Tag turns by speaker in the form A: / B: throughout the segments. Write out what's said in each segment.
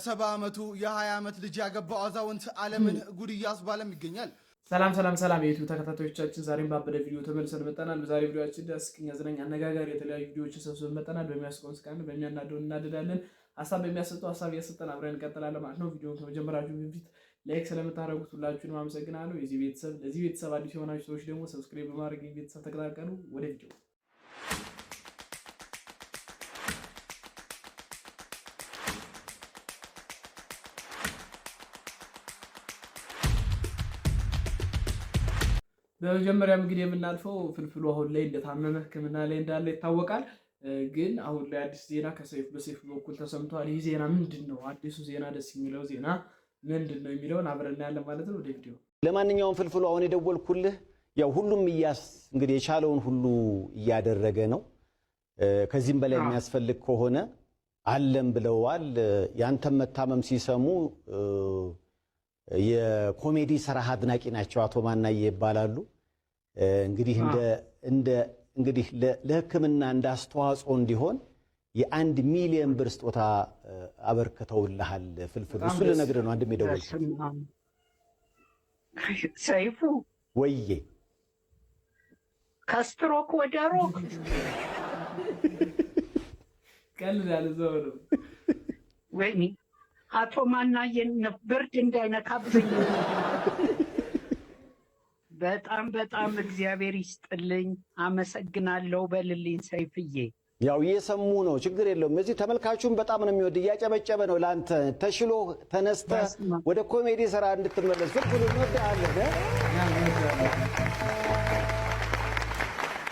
A: 70 ዓመቱ የ20 ዓመት ልጅ ያገባው አዛውንት ዓለምን ጉድ እያስባለም ይገኛል።
B: ሰላም የዩቲዩብ ተከታታዮቻችን፣ ዛሬም ባበደ ቪዲዮ ተመልሰን መጣናል። በዛሬ ቪዲዮአችን አስቂኝ፣ አዝናኝ፣ አነጋጋሪ የተለያዩ ቪዲዮዎችን ሰብስበን መጣናል። በሚያስቆም ስቃን በሚያናደው እናደዳለን። ሀሳብ በሚያሰጠው ሀሳብ እያሰጠን አብረን እንቀጥላለን ማለት ነው። ቪዲዮውን ከመጀመራችሁ በፊት ላይክ ስለምታደርጉት ሁላችሁንም አመሰግናለሁ። ለዚህ ቤተሰብ አዲስ የሆናችሁ ሰዎች ደግሞ ሰብስክራይብ በማድረግ ቤተሰብ ተቀላቀሉ። ወደ ቪዲዮ በመጀመሪያም እንግዲህ የምናልፈው ፍልፍሉ አሁን ላይ እንደታመመ ሕክምና ላይ እንዳለ ይታወቃል። ግን አሁን ላይ አዲስ ዜና በሰይፉ በኩል ተሰምቷል። ይህ ዜና ምንድን ነው? አዲሱ ዜና ደስ የሚለው ዜና ምንድን ነው የሚለውን አብረን እናያለን ማለት ነው። ወደ ቪዲዮ።
C: ለማንኛውም ፍልፍሉ አሁን የደወልኩልህ ያው ሁሉም እንግዲህ የቻለውን ሁሉ እያደረገ ነው። ከዚህም በላይ የሚያስፈልግ ከሆነ አለም ብለዋል። ያንተም መታመም ሲሰሙ የኮሜዲ ስራ አድናቂ ናቸው። አቶ ማናዬ ይባላሉ። እንግዲህ ለሕክምና እንዳስተዋጽኦ እንዲሆን የ1 ሚሊዮን ብር ስጦታ አበርክተውልሃል ፍልፍሉ። እሱ ልነግርህ ነው። አንድም የደወልኩት
D: ሰይፉ
C: ወዬ
D: ከስትሮክ ወደ ሮክ
B: ቀልድ ዘው ነው።
D: ወይኔ አቶ ማናዬን ብርድ እንዳይነካብኝ በጣም እግዚአብሔር ይስጥልኝ፣ አመሰግናለሁ በልልኝ ሰይፍዬ።
C: ያው እየሰሙ ነው፣ ችግር የለውም። እዚህ ተመልካቹም በጣም ነው የሚወድ፣ እያጨበጨበ ነው። ለአንተ ተሽሎ ተነስተ ወደ ኮሜዲ ስራ እንድትመለስ ፍልፍሉ እንወድሃለን።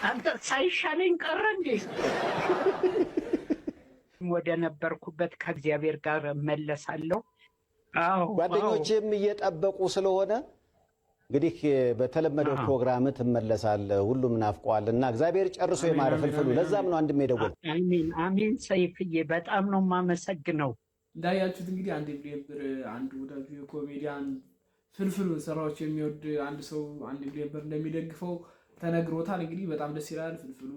D: አንተ ሳይሻለኝ ቀረ እንዴ? ወደ ነበርኩበት ከእግዚአብሔር ጋር እመለሳለሁ።
C: ጓደኞችም እየጠበቁ ስለሆነ እንግዲህ በተለመደው ፕሮግራም ትመለሳለህ። ሁሉም ናፍቀዋልና እግዚአብሔር ጨርሶ ይማረ ፍልፍሉ። ለዛም ነው አንድም የደወል።
D: አሜን ሰይፍዬ፣ በጣም ነው የማመሰግነው።
B: እንዳያችሁት እንግዲህ 1 ሚሊዮን ብር አንዱ ወዳጁ ኮሜዲያን ፍልፍሉን ስራዎች የሚወድ አንድ ሰው 1 ሚሊዮን ብር እንደሚደግፈው ተነግሮታል። እንግዲህ በጣም ደስ ይላል። ፍልፍሉ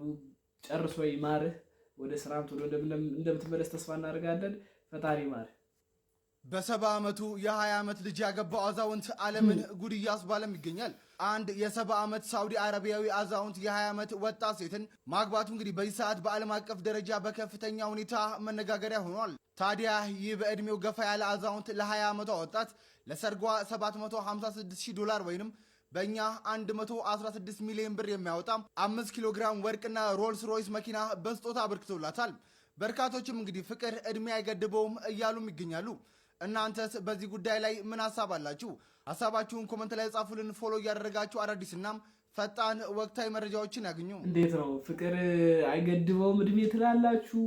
B: ጨርሶ ይማርህ። ወደ ስራም ቶሎ እንደምትመለስ ተስፋ እናደርጋለን። ፈጣሪ ይማርህ።
A: በ70 ዓመቱ የ20 ዓመት ልጅ ያገባው አዛውንት ዓለምን ጉድ እያስባለም ይገኛል። አንድ የ70 ዓመት ሳውዲ አረቢያዊ አዛውንት የ20 ዓመት ወጣት ሴትን ማግባቱ እንግዲህ በዚህ ሰዓት በዓለም አቀፍ ደረጃ በከፍተኛ ሁኔታ መነጋገሪያ ሆኗል። ታዲያ ይህ በዕድሜው ገፋ ያለ አዛውንት ለ20 ዓመቷ ወጣት ለሰርጓ $756,000 ወይንም በእኛ 116 ሚሊዮን ብር የሚያወጣ 5 ኪሎ ግራም ወርቅና ሮልስ ሮይስ መኪና በስጦታ አበርክቶላታል። በርካቶችም እንግዲህ ፍቅር ዕድሜ አይገድበውም እያሉም ይገኛሉ። እናንተስ በዚህ ጉዳይ ላይ ምን ሀሳብ አላችሁ? ሀሳባችሁን ኮመንት ላይ ጻፉልን። ፎሎ እያደረጋችሁ አዳዲስና ፈጣን ወቅታዊ መረጃዎችን ያገኙ።
B: እንዴት ነው ፍቅር አይገድበውም እድሜ ትላላችሁ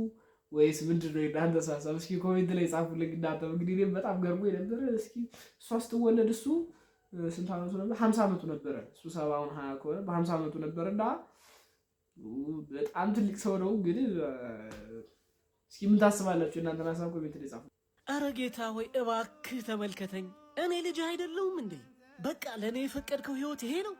B: ወይስ ምንድን ነው የእናንተ ሀሳብ? እስኪ ኮሜንት ላይ ጻፉልን። እናንተ እንግዲህ እኔም በጣም ገርሞ የነበረ እስኪ እሷ ስትወለድ እሱ ስንት ዓመቱ ነበር? 50 ዓመቱ ነበረ። እሱ 70 20 ከሆነ በ50 ዓመቱ ነበር እና በጣም ትልቅ ሰው ነው። እንግዲህ እስኪ ምን ታስባላችሁ? እናንተን ሀሳብ ኮሜንት ላይ ጻፉ።
E: አረ ጌታ ሆይ እባክህ ተመልከተኝ። እኔ ልጅ አይደለሁም እንዴ? በቃ ለእኔ የፈቀድከው ህይወት ይሄ ነው?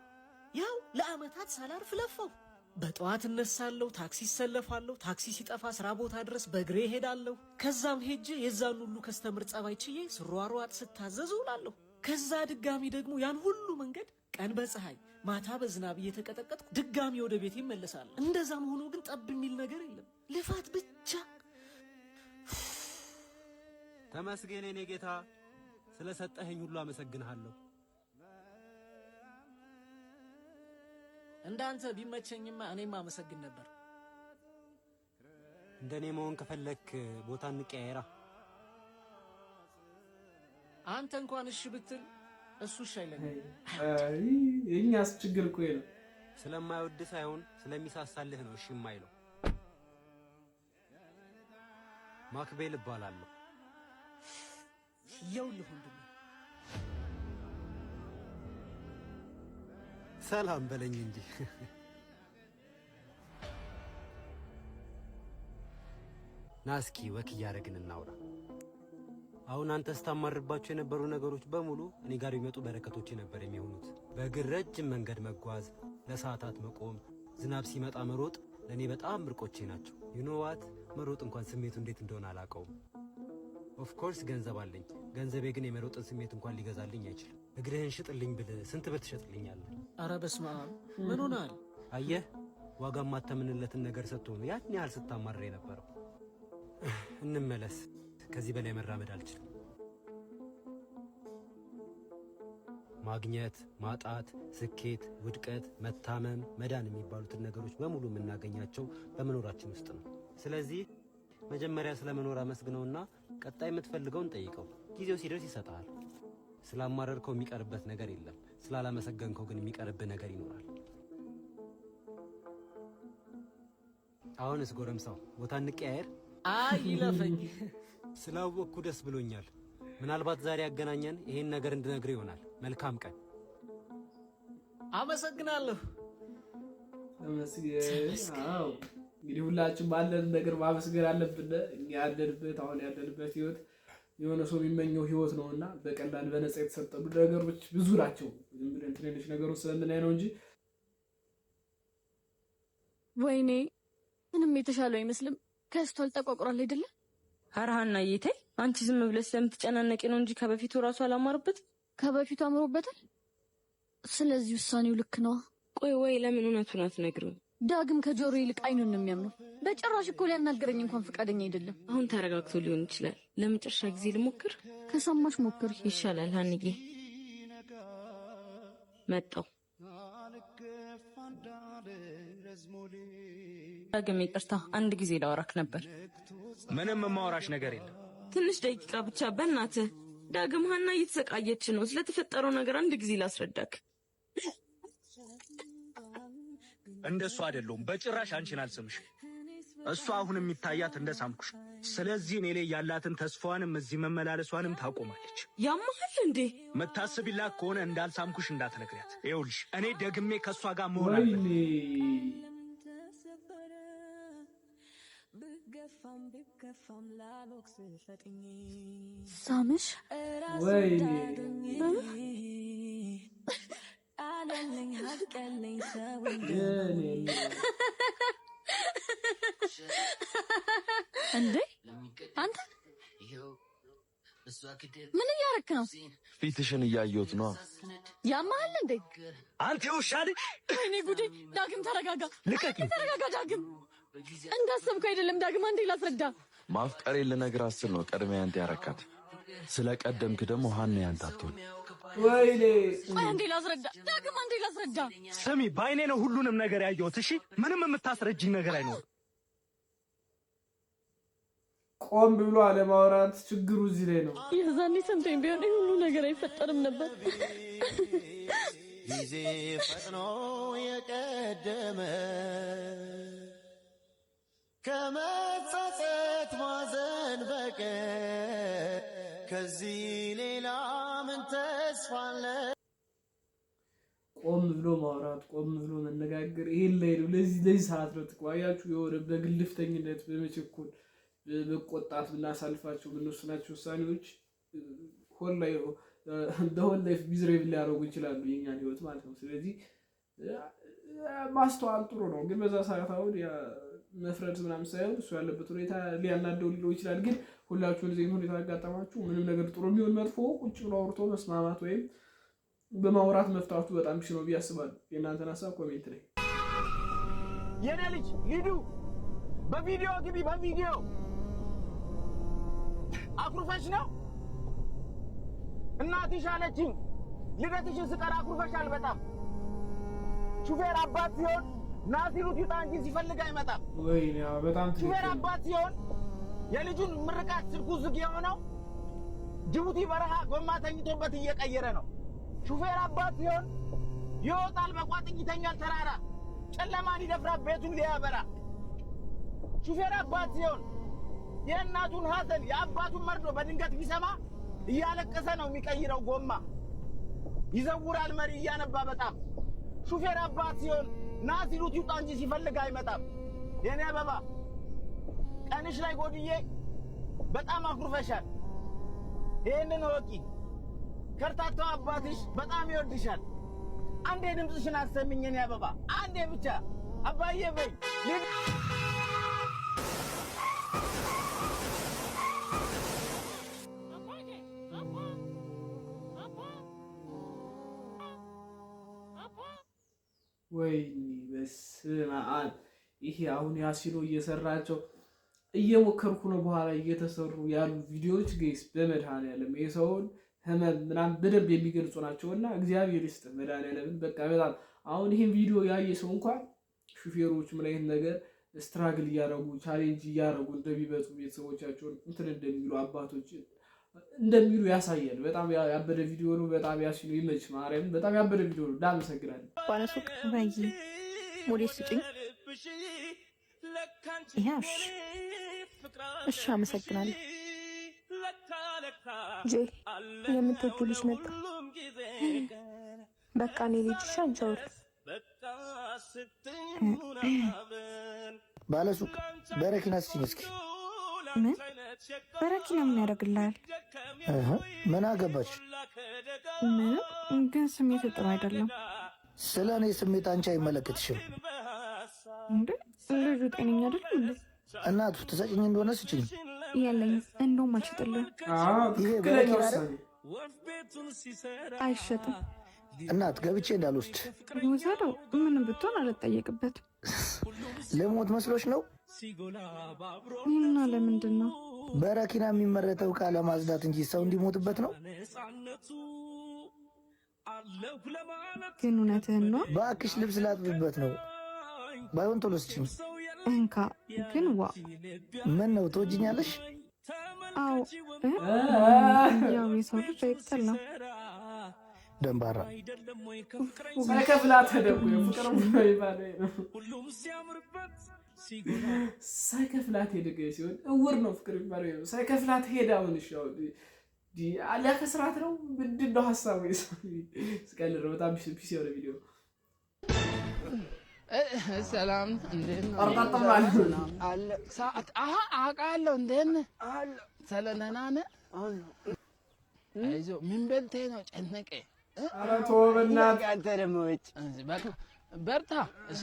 E: ያው ለአመታት ሳላርፍ ለፋው። በጠዋት እነሳለሁ፣ ታክሲ እሰለፋለሁ፣ ታክሲ ሲጠፋ ስራ ቦታ ድረስ በእግሬ ሄዳለሁ። ከዛም ሄጄ የዛን ሁሉ ከስተምር ጸባይ ችዬ ስሯሯጥ ስታዘዝ ውላለሁ። ከዛ ድጋሚ ደግሞ ያን ሁሉ መንገድ ቀን በፀሐይ ማታ በዝናብ እየተቀጠቀጥኩ ድጋሚ ወደ ቤት ይመለሳል። እንደዛም ሆኖ ግን ጠብ የሚል ነገር የለም፣ ልፋት ብቻ።
F: ተመስገን የኔ ጌታ፣ ስለሰጠኸኝ ሁሉ አመሰግንሃለሁ።
E: እንዳንተ ቢመቸኝማ እኔም አመሰግን ነበር።
F: እንደኔ መሆን ከፈለክ ቦታ እንቀያየራ።
E: አንተ እንኳን እሺ ብትል እሱ እሺ አይለኝም።
B: የኛስ ችግር እኮ ነው።
F: ስለማይወድ ሳይሆን ስለሚሳሳልህ ነው እሺ የማይለው። ማክቤል እባላለሁ።
E: ይኸውልህ ወንድሜ
F: ሰላም በለኝ እንጂ። ናስኪ ወክ እያደረግን እናውራ። አሁን አንተ ስታማርባቸው የነበሩ ነገሮች በሙሉ እኔ ጋር ቢመጡ በረከቶቼ ነበር የሚሆኑት። በእግር ረጅም መንገድ መጓዝ፣ ለሰዓታት መቆም፣ ዝናብ ሲመጣ መሮጥ፣ ለኔ በጣም ምርቆቼ ናቸው። ዩኖዋት መሮጥ እንኳን ስሜቱ እንዴት እንደሆነ አላውቀውም። ኦፍ ኮርስ ገንዘብ አለኝ። ገንዘቤ ግን የመሮጥን ስሜት እንኳን ሊገዛልኝ አይችልም። እግርህን ሽጥልኝ ብል ስንት ብር ትሸጥልኛለህ?
E: ኧረ በስመ አብ ምን ሆናል?
F: አየህ ዋጋ ማተምንለትን ነገር ሰጥቶ ነው ያን ያህል ስታማርር የነበረው። እንመለስ። ከዚህ በላይ መራመድ አልችልም። ማግኘት፣ ማጣት፣ ስኬት፣ ውድቀት፣ መታመም፣ መዳን የሚባሉትን ነገሮች በሙሉ የምናገኛቸው በመኖራችን ውስጥ ነው። ስለዚህ መጀመሪያ ስለመኖር አመስግነውና ቀጣይ የምትፈልገውን ጠይቀው። ጊዜው ሲደርስ ይሰጣል። ስላማረርከው የሚቀርበት ነገር የለም። ስላላመሰገንከው ግን የሚቀርብህ ነገር ይኖራል። አሁንስ ጎረምሳው ቦታ እንቀያየር?
E: አይ ይለፈኝ።
F: ስላወቅኩ ደስ ብሎኛል። ምናልባት ዛሬ ያገናኘን ይሄን ነገር እንድነግርህ ይሆናል። መልካም ቀን።
E: አመሰግናለሁ።
B: አዎ እንግዲህ ሁላችን ባለን ነገር ማመስገን አለብን። እኛ ያለንበት አሁን ያለንበት ህይወት የሆነ ሰው የሚመኘው ህይወት ነውና በቀላል በነፃ የተሰጠሉ ነገሮች ብዙ ናቸው። ዝም ብለን ትንሽ ነገሮች ስለምናይ ነው እንጂ
G: ወይኔ ምንም የተሻለው አይመስልም። ከስቷል ተቋቁሯል አይደለ?
H: ኧረ ሀናዬ ተይ አንቺ ዝም ብለሽ ስለምትጨናነቂ ነው እንጂ ከበፊቱ ራሱ አላማረበት።
G: ከበፊቱ አምሮበታል። ስለዚህ ውሳኔው ልክ ነው።
H: ቆይ ወይ ለምን እውነቱን አትነግሪው?
G: ዳግም ከጆሮ ይልቅ አይኑን ነው የሚያምነው። በጭራሽ እኮ ሊያናገረኝ እንኳን ፈቃደኛ አይደለም።
H: አሁን ተረጋግቶ ሊሆን ይችላል። ለመጨረሻ ጊዜ ልሞክር።
G: ከሰማሽ ሞክሪ
H: ይሻላል። ሀንዬ መጣው። ዳግም ይቅርታ፣ አንድ ጊዜ ላወራክ ነበር።
I: ምንም የማወራሽ ነገር የለም።
H: ትንሽ ደቂቃ ብቻ በእናትህ። ዳግም ሀና እየተሰቃየች ነው። ስለተፈጠረው ነገር አንድ ጊዜ ላስረዳክ።
I: እንደሱ አይደለም በጭራሽ። አንቺን አልሰምሽ። እሷ አሁን የሚታያት እንደሳምኩሽ። ስለዚህ እኔ ላይ ያላትን ተስፋዋንም እዚህ መመላለሷንም ታቆማለች።
H: ያማሃል እንዴ?
I: መታሰቢላት ከሆነ እንዳልሳምኩሽ እንዳትነግሪያት። ይኸውልሽ እኔ ደግሜ ከእሷ ጋር መሆን አለብኝ።
G: ሳምሽ
B: ወይኔ
G: እንዴ አንተ ምን እያረክ ነው?
J: ፊትሽን እያየሁት ነው።
G: ያማሃል እንዴ?
I: አንተ ውሻ ልጅ!
G: ወይኔ ጉዴ! ዳግም ተረጋጋ።
I: ልቀቂ!
G: ተረጋጋ ዳግም። እንዳሰብከው አይደለም ዳግም። አንዴ ላስረዳ።
J: ማፍቀሬ ልነግርህ አስል ነው ቀድሜ አንተ ያረካት። ስለቀደምክ ደግሞ ሀና ያንተ አትሆን።
B: ወይኔ
G: ቆይ አንዴ ላስረዳ ዳግም፣ አንዴ ላስረዳ።
I: ስሚ በአይኔ ነው ሁሉንም ነገር ያየሁት። እሺ ምንም የምታስረጅኝ ነገር አይኖርም።
B: ቆም ብሎ አለማውራት ችግሩ እዚህ ላይ ነው።
G: የዛኔ ሰምተኝ ቢሆን ሁሉ ነገር አይፈጠርም ነበር።
K: ጊዜ ፈጥኖ የቀደመ ከመጸጸት ማዘን በቀር ከዚህ ሌላ ምን ተስፋ አለ?
B: ቆም ብሎ ማውራት፣ ቆም ብሎ መነጋገር ይሄን ላይ ነው። ለዚህ ሰዓት ነው ተቋያችሁ የሆነ በግልፍተኝነት በመቸኮል በቆጣት ብናሳልፋቸው ብንወስናቸው ውሳኔዎች ሆል ላይ ሚዝሬብል ሊያደርጉ ይችላሉ የኛን ህይወት ማለት ነው። ስለዚህ ማስተዋል ጥሩ ነው። ግን በዛ ሰዓት አሁን መፍረድ ምናምን ሳይሆን እሱ ያለበት ሁኔታ ሊያናደው ሊለው ይችላል። ግን ሁላችሁ ለዚህ ሁኔታ ያጋጠማችሁ ምንም ነገር ጥሩ የሚሆን መጥፎ ቁጭ ብሎ አውርቶ መስማማት ወይም በማውራት መፍታቱ በጣም ቢሽ ነው ቢያስባል። የእናንተን ሀሳብ ኮሜንት ላይ
I: የኔ ልጅ ሊዱ በቪዲዮ ግቢ። በቪዲዮ አኩርፈሽ ነው እናትሽ አለችኝ። ልደትሽን ስቀር አኩርፈሻል በጣም። ሹፌር አባት ሲሆን ናሲሩት ይውጣ እንጂ ሲፈልግ አይመጣም።
B: ወይኔ በጣም
I: ሹፌር አባት ሲሆን የልጁን ምርቃት ስልኩ ዝግ የሆነው ጅቡቲ በረሃ ጎማ ተኝቶበት እየቀየረ ነው። ሹፌር አባት ሲሆን ይወጣል በቋጥኝ ይተኛል ተራራ ጨለማን ይደፍራ ቤቱን ሊያበራ። ሹፌር አባት ሲሆን የእናቱን ሐዘን የአባቱን መርዶ በድንገት ቢሰማ እያለቀሰ ነው የሚቀይረው ጎማ። ይዘውራል መሪ እያነባ በጣም። ሹፌር አባት ሲሆን ናሲሩት ይውጣ እንጂ ሲፈልግ አይመጣም። የኔ አበባ ቀንሽ ላይ ጎድዬ በጣም አኩርፈሻል። ይሄንን ወቂ ከርታታው አባትሽ በጣም ይወድሻል። አንዴ ድምፅሽን አሰሚኝ የኔ አበባ፣ አንዴ ብቻ አባዬ በይ።
B: ወይኔ በስመ አብ። ይሄ አሁን ያሲኖ እየሰራቸው እየሞከርኩ ነው በኋላ እየተሰሩ ያሉ ቪዲዮዎች ጋይስ በመድኃኒዓለም የሰውን ህመም ምናምን በደንብ የሚገልጹ ናቸውና እግዚአብሔር ይስጥ መድኃኒዓለምን። በቃ በጣም አሁን ይሄን ቪዲዮ ያየ ሰው እንኳን ሹፌሮች ምን አይነት ነገር ስትራግል እያደረጉ ቻሌንጅ እያደረጉ እንደሚበጡ ቤተሰቦቻቸውን እንትን እንደሚሉ አባቶች እንደሚሉ ያሳያል። በጣም ያበደ ቪዲዮ ነው። በጣም ያሲኖ ይመች ማርያም በጣም ያበደ ቪዲዮ ነው። እናመሰግናለን።
L: ባለሱቅ ባይ ሞዴል ስጭኝ። ያሽ እሺ አመሰግናለሁ። ጄ የምትወጂው ልጅ መጣ። በቃ እኔ ልጅሽ አንቻውር
M: ባለሱቅ በረኪና ስጭኝ እስኪ።
L: ምን በረኪና ምን ያደርግልሃል?
M: ምን አገባች?
L: ምንም፣ ግን ስሜት ጥሩ አይደለም።
M: ስለ እኔ ስሜት አንቺ አይመለከትሽም
L: እንዴ? ልጁ ጤነኛ አይደለም እንዴ?
M: እናቱ ትሰጭኝ እንደሆነ ስጭኝ።
L: የለኝም፣ እንደውም አልሸጥልህም።
M: ይሄ በረኪና
L: አይሸጥም።
M: እናት ገብቼ እንዳልወስድ
L: ውሰደው። ምንም ብትሆን አልጠየቅበትም።
M: ልሞት መስሎች ነው?
L: እና ለምንድን ነው
M: በረኪና የሚመረተው ዕቃ ለማጽዳት እንጂ ሰው እንዲሞትበት ነው?
L: ግን እውነትህን ነው።
M: በአክሽ ልብስ ላጥብበት ነው። ባይሆን ቶሎ ስጭኝ።
L: እንካ። ግን ዋ
M: ምን ነው ትወጂኛለሽ?
L: አዎ፣ ያው የሰው ልጅ አይጠላም።
M: ደንባራ
B: ሳይከፍላት ደግሞ ፍቅር ነው። ሳይከፍላት ሄደ ሲሆን እውር ነው ፍቅር ይባላል። ሳይከፍላት ሄዳ አሁን ይሻው ሊያከስራት ነው። ምንድን ነው ሀሳቡ? ስቀልድ በጣም ፒሲ የሆነ ቪዲዮ
N: ሰላም እንዴት ነው?
B: አለ
N: ሰዓት አውቃለሁ። እንዴት ነህ? ሰለነና ነህ? አይዞህ። ምን በልተህ ነው? ጨነቀኝ።
B: ኧረ ተው በእናትህ
N: አንተ ደግሞ ውጭ በርታ። እሺ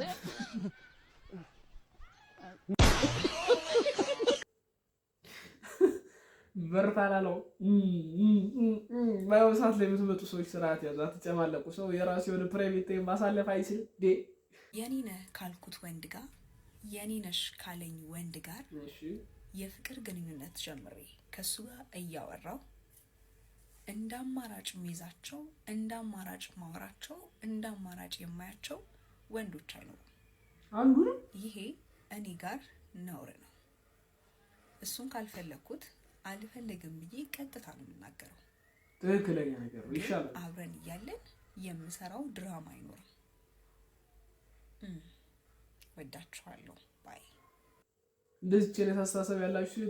B: በርታ ላለው ባይሆን ሰዓት ላይ የምትመጡ ሰዎች ስርዓት ያዙ። አትጨማለቁ። ሰው የራሱ የሆነ ፕራይቬት ታይም ማሳለፍ አይችልም።
O: የኔ ነህ ካልኩት ወንድ ጋር የኔ ነሽ ካለኝ ወንድ ጋር የፍቅር ግንኙነት ጀምሬ ከሱ ጋር እያወራው እንደ አማራጭ የሚይዛቸው እንደ አማራጭ ማወራቸው እንደ አማራጭ የማያቸው ወንዶች አይኖሩም።
B: አንዱ
O: ይሄ እኔ ጋር ነውር ነው። እሱን ካልፈለኩት አልፈልግም ብዬ ቀጥታ ነው የምናገረው።
B: ትክክለኛ ነገር ነው። ይሻላል።
O: አብረን እያለን የምሰራው ድራማ አይኖርም። ወዳችኋለሁ ባይ።
B: እንደዚህ አይነት አስተሳሰብ ያላችሁ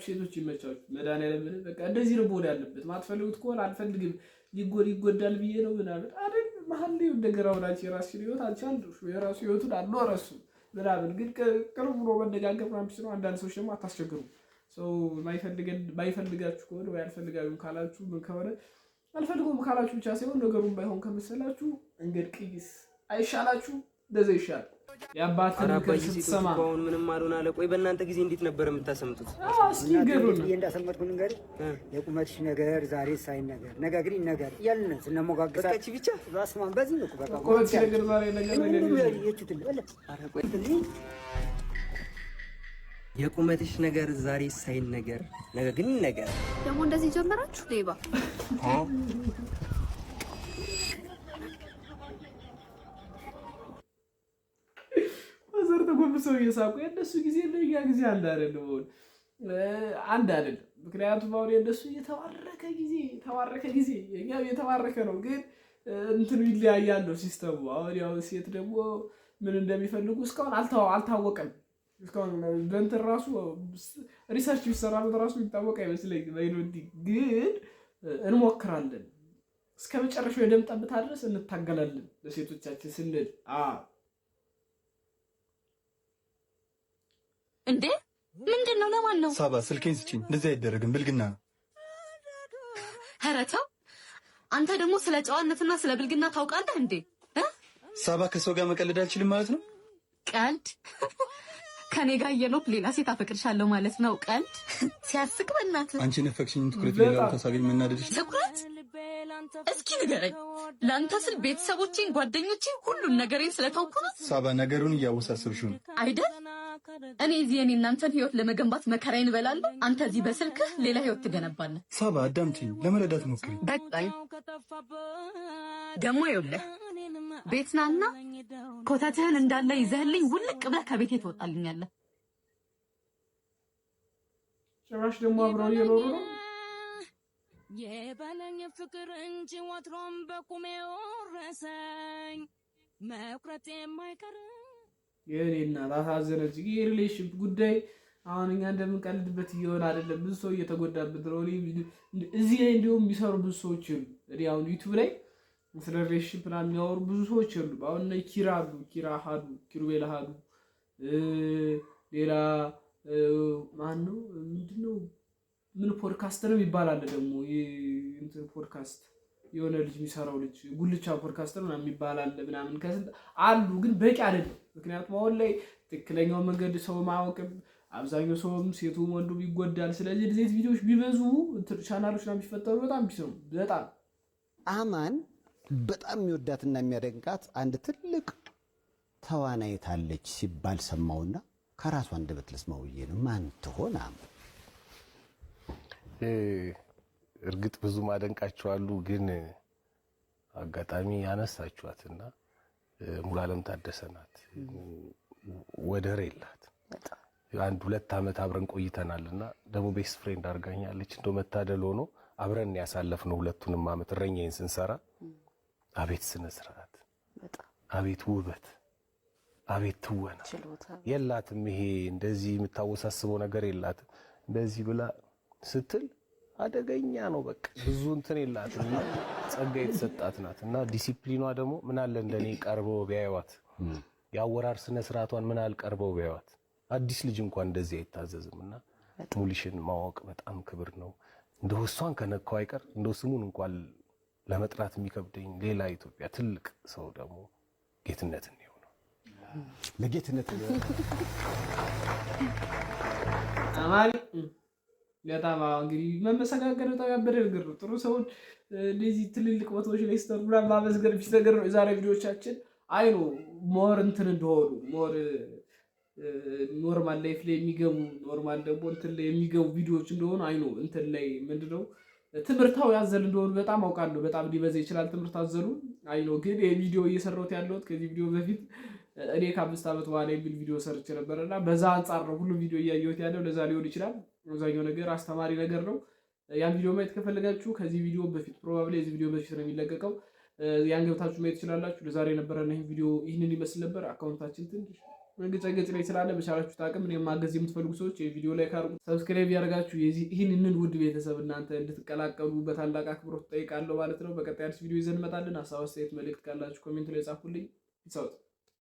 B: ሴቶች ይመቻችሁ። መድኃኒዓለም በቃ እንደዚህ ነው መሆን ያለበት። ማትፈልጉት ከሆነ አልፈልግም ይጎዳል ብዬ ነው ምናምን አይደል። መሀል ላይ እንደገና ወዳጅ የራስሽን ህይወት አንቺ አንዱ የራሱ ህይወቱን አልኖረሱ ምናምን። ግን ቅርብ ብሎ መነጋገር ምናምን ሲሆን አንዳንድ ሰዎች ደግሞ አታስቸግሩ። ሰው ማይፈልጋችሁ ከሆነ ወይ አልፈልጋችሁም ካላችሁ ምን ከሆነ አልፈልጉም ካላችሁ ብቻ ሳይሆን ነገሩን ባይሆን ከመሰላችሁ እንግዲህ ቅይስ አይሻላችሁ? እንደዛ ይሻል። የአባትን ምክር ስትሰማ
F: አሁን ምንም አልሆነ አለ። ቆይ በእናንተ ጊዜ እንዴት ነበር የምታሰምጡት?
B: እስኪ ንገሩን።
P: እንዳሰመጥኩ ንገር። የቁመትሽ ነገር ዛሬ ሳይን ነገር ነገ ግን ነገር ያልን ስነሞጋገሳ
F: በቃ ብቻ
P: ራስማን በዚህ ነው። በቃ
B: ቁመትሽ ነገር ዛሬ ነገር
P: የቹት አለ።
F: ኧረ ቆይ የቁመትሽ ነገር ዛሬ ሳይን ነገር ነገ ግን ነገር
G: ደግሞ እንደዚህ ጀመራችሁ ሌባ
B: ሰው እየሳቁ የእነሱ ጊዜ ለኛ ጊዜ አንድ አይደለም። አንድ አይደለም። ምክንያቱም አሁን የእነሱ የተባረከ ጊዜ የኛም የተባረከ ነው። ግን እንትኑ ይለያያል ነው ሲስተሙ። አሁን ያው ሴት ደግሞ ምን እንደሚፈልጉ እስካሁን አልታወቀም። እስካሁን በእንትን ራሱ ሪሰርች ቢሰራበት ራሱ የሚታወቅ አይመስለኝም። ግን እንሞክራለን። እስከ መጨረሻው የደም ጠብታ ድረስ እንታገላለን ለሴቶቻችን ስንል
H: እንዴ ምንድን ነው? ለማን ነው?
Q: ሳባ ስልኬን ስጪኝ። እንደዚህ አይደረግም፣ ብልግና ነው።
H: ኧረ ተው አንተ ደግሞ ስለ ጨዋነትና ስለ ብልግና ታውቃለህ እንዴ?
Q: ሳባ ከሰው ጋር መቀለድ አልችልም ማለት ነው?
H: ቀልድ ከኔ ጋር እየኖርክ ሌላ ሴት አፈቅርሻለሁ ማለት ነው? ቀልድ ሲያስቅ። በእናትህ
Q: አንቺ ነፈቅሽኝ ትኩረት ሌላ ቦታ ሳገኝ መናደድሽ
H: ትኩረት እስኪ ንገረኝ፣ ለአንተ ስል ቤተሰቦቼን፣ ጓደኞቼን፣ ሁሉን ነገሬን ስለተውኩ ነው?
Q: ሳባ ነገሩን እያወሳሰብሽው ነው
H: አይደል? እኔ እዚህ የኔ እናንተን ህይወት ለመገንባት መከራዬን እበላለሁ። አንተ እዚህ በስልክህ ሌላ ህይወት ትገነባለህ።
Q: ሳባ አዳምጪኝ፣ ለመረዳት ሞክሪ።
H: በቃኝ። ደግሞ ይኸውልህ ቤት ናና ኮተትህን እንዳለ ይዘህልኝ ውልቅ ብለህ ከቤቴ ትወጣልኛለህ።
B: ጭራሽ ደግሞ አብረው እየኖሩ ነው።
R: የበለኝ ፍቅር እንጂ ወትሮም በቁሜ ወረሰኝ መቁረጥ የማይቀር
B: የኔ እናት አሳዘነች። የሪሌሽንሺፕ ጉዳይ አሁን እኛ እንደምንቀልድበት እየሆነ አይደለም። ብዙ ሰው እየተጎዳበት ነው። እዚህ ላይ እንዲሁም የሚሰሩ ብዙ ሰዎች አሉ። እኔ አሁን ዩቲዩብ ላይ ስለ ሪሌሽንሺፕ እና የሚያወሩ ብዙ ሰዎች አሉ። አሁን ላይ ኪራ ሀዱ፣ ኪሩቤል ሀዱ፣ ሌላ ማነው ምንድነው ምን ፖድካስተር ይባላል ደግሞ እንትን ፖድካስት የሆነ ልጅ የሚሰራው ልጅ ጉልቻ ፖድካስተር ምናምን ይባላል ምናምን ከስንት አሉ፣ ግን በቂ አይደለም። ምክንያቱም አሁን ላይ ትክክለኛው መንገድ ሰው ማወቅም አብዛኛው ሰውም ሴቱም ወንዱም ይጎዳል። ስለዚህ እንደዚህ ቪዲዮዎች ቢበዙ ቻናሎች እና የሚፈጠሩ በጣም ቢሰሩ በጣም
C: አማን በጣም የሚወዳትና የሚያደንቃት አንድ ትልቅ ተዋናይት አለች ሲባል ሰማውና ከራሷ አንደበት ልስማው ብዬ ነው። ማን ትሆን?
S: እርግጥ ብዙ ማደንቃቸዋሉ፣ ግን አጋጣሚ ያነሳችኋትና ሙሉዓለም ታደሰ ናት። ወደር የላት። አንድ 2 ዓመት አብረን ቆይተናልና ደግሞ ቤስት ፍሬንድ አድርጋኛለች። እንደው መታደል ሆኖ አብረን ያሳለፍነው 2ቱንም ዓመት እረኛዬን ስንሰራ አቤት ስነ ስርዓት፣ አቤት ውበት፣ አቤት ትወና የላትም። ይሄ እንደዚህ የምታወሳስበው ነገር የላትም። እንደዚህ ብላ ስትል አደገኛ ነው። በቃ ብዙ እንትን የላትም። ጸጋ የተሰጣት ናት እና ዲሲፕሊኗ ደግሞ ምን አለ እንደኔ ቀርበው ቢያዩዋት፣ ያወራር ስነ ስርዓቷን ምን አለ ቀርበው ቢያዩዋት። አዲስ ልጅ እንኳን እንደዚህ አይታዘዝምና ሙሊሽን ማወቅ በጣም ክብር ነው። እንደው እሷን ከነካው አይቀር እንደው ስሙን እንኳን ለመጥራት የሚከብደኝ ሌላ ኢትዮጵያ ትልቅ ሰው ደግሞ ጌትነትን ነው።
C: ለጌትነት
B: አማሪ በጣም እንግዲህ መመሰጋገር በጣም ያበደ ነገር ነው። ጥሩ ሰውን እንደዚህ ትልልቅ ቦታዎች ላይ ስተር ብላ ማመስገን ፊት ነገር ነው። የዛሬ ቪዲዮቻችን አይኖ ሞር እንትን እንደሆኑ ሞር ኖርማል ላይፍ ላይ የሚገቡ ኖርማል ደግሞ እንትን ላይ የሚገቡ ቪዲዮዎች እንደሆኑ አይኖ እንትን ላይ ምንድነው ትምህርታው ያዘል እንደሆኑ በጣም አውቃለሁ። በጣም ሊበዛ ይችላል ትምህርት አዘሉ አይኖ። ግን የቪዲዮ እየሰራሁት ያለሁት ከዚህ ቪዲዮ በፊት እኔ ከ5 ዓመት በኋላ የሚል ቪዲዮ ሰርቼ ነበርና በዛ አንጻር ነው ሁሉ ቪዲዮ እያየሁት ያለው። ለዛ ሊሆን ይችላል። አብዛኛው ነገር አስተማሪ ነገር ነው። ያን ቪዲዮ ማየት ከፈለጋችሁ ከዚህ ቪዲዮ በፊት ፕሮባብሊ እዚህ ቪዲዮ በፊት ነው የሚለቀቀው፣ ያን ገብታችሁ ማየት ትችላላችሁ። ለዛሬ የነበረን ይሄን ቪዲዮ ይህንን ይመስል ነበር። አካውንታችን ትንሽ ገጭ ላይ ስላለ በቻላችሁ ታቅም እኔ ማገዝ የምትፈልጉ ሰዎች የቪዲዮ ላይ ካርጉ ሰብስክራይብ ያደርጋችሁ ይህንን ውድ ቤተሰብ እናንተ እንድትቀላቀሉ በታላቅ አክብሮት ጠይቃለሁ ማለት ነው። በቀጣይ አዲስ ቪዲዮ ይዘን እንመጣለን። ሀሳብ አስተያየት መልእክት ካላችሁ ኮሜንት ላይ ጻፉልኝ። ይሳውት